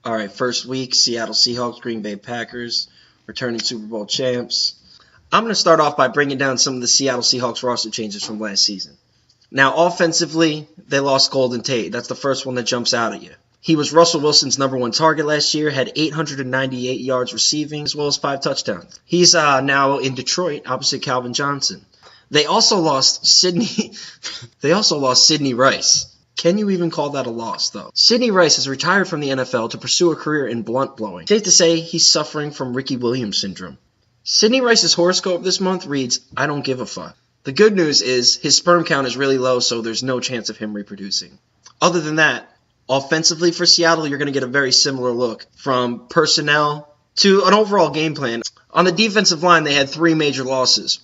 All right, first week, Seattle Seahawks, Green Bay Packers, returning Super Bowl champs. I'm going to start off by bringing down some of the Seattle Seahawks roster changes from last season. Now, offensively, they lost Golden Tate. That's the first one that jumps out at you. He was Russell Wilson's number one target last year, had 898 yards receiving, as well as 5 touchdowns. He's now in Detroit, opposite Calvin Johnson. They also lost Sidney Rice. Can you even call that a loss, though? Sidney Rice has retired from the NFL to pursue a career in blunt blowing. Safe to say he's suffering from Ricky Williams syndrome. Sidney Rice's horoscope this month reads, I don't give a fuck. The good news is his sperm count is really low, so there's no chance of him reproducing. Other than that, offensively for Seattle, you're going to get a very similar look from personnel to an overall game plan. On the defensive line, they had 3 major losses.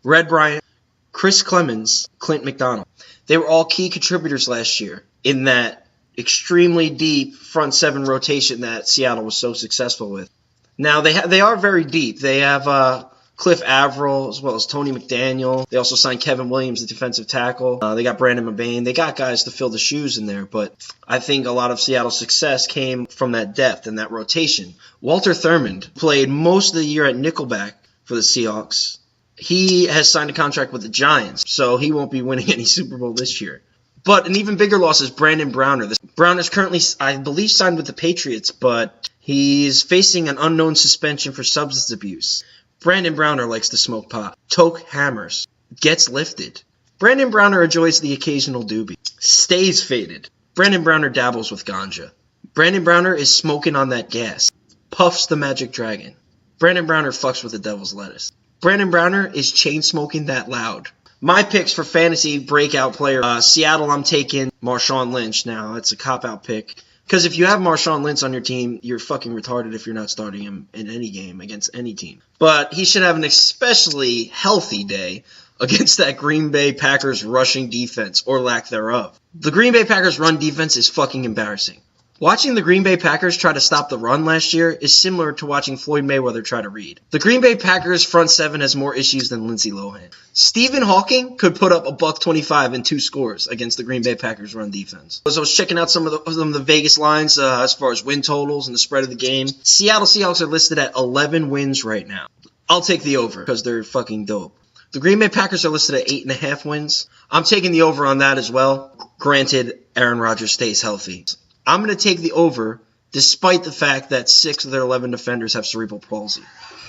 Red Bryant, Chris Clemens, Clint McDonald. They were all key contributors last year in that extremely deep front 7 rotation that Seattle was so successful with. Now, they are very deep. They have Cliff Averill as well as Tony McDaniel. They also signed Kevin Williams, the defensive tackle. They got Brandon McBain. They got guys to fill the shoes in there, but I think a lot of Seattle's success came from that depth and that rotation. Walter Thurmond played most of the year at nickelback for the Seahawks. He has signed a contract with the Giants, so he won't be winning any Super Bowl this year. But an even bigger loss is Brandon Browner. Browner's currently, I believe, signed with the Patriots, but he's facing an unknown suspension for substance abuse. Brandon Browner likes to smoke pot, toke hammers, gets lifted. Brandon Browner enjoys the occasional doobie, stays faded. Brandon Browner dabbles with ganja. Brandon Browner is smoking on that gas, puffs the magic dragon. Brandon Browner fucks with the devil's lettuce. Brandon Browner is chain-smoking that loud. My picks for fantasy breakout player, Seattle, I'm taking Marshawn Lynch. Now, that's a cop-out pick. Because if you have Marshawn Lynch on your team, you're fucking retarded if you're not starting him in any game against any team. But he should have an especially healthy day against that Green Bay Packers rushing defense, or lack thereof. The Green Bay Packers run defense is fucking embarrassing. Watching the Green Bay Packers try to stop the run last year is similar to watching Floyd Mayweather try to read. The Green Bay Packers front 7 has more issues than Lindsey Lohan. Stephen Hawking could put up $125 and 2 scores against the Green Bay Packers run defense. As I was checking out some of the Vegas lines as far as win totals and the spread of the game, Seattle Seahawks are listed at 11 wins right now. I'll take the over because they're fucking dope. The Green Bay Packers are listed at 8.5 wins. I'm taking the over on that as well. Granted, Aaron Rodgers stays healthy. I'm going to take the over, despite the fact that 6 of their 11 defenders have cerebral palsy.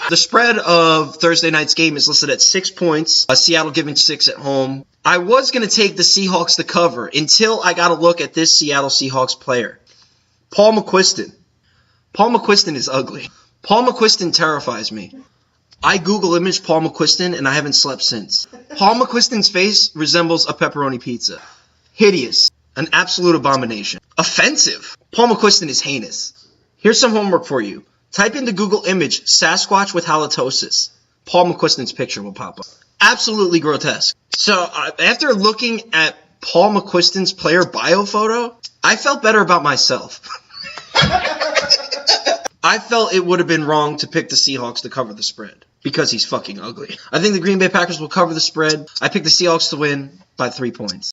The spread of Thursday night's game is listed at 6 points, Seattle giving 6 at home. I was going to take the Seahawks to cover until I got a look at this Seattle Seahawks player. Paul McQuiston. Paul McQuiston is ugly. Paul McQuiston terrifies me. I Google image Paul McQuiston and I haven't slept since. Paul McQuiston's face resembles a pepperoni pizza. Hideous. An absolute abomination. Offensive. Paul McQuiston is heinous. Here's some homework for you. Type into Google image Sasquatch with halitosis. Paul McQuiston's picture will pop up. Absolutely grotesque. So after looking at Paul McQuiston's player bio photo, I felt better about myself. I felt it would have been wrong to pick the Seahawks to cover the spread because he's fucking ugly. I think the Green Bay Packers will cover the spread. I picked the Seahawks to win by 3 points.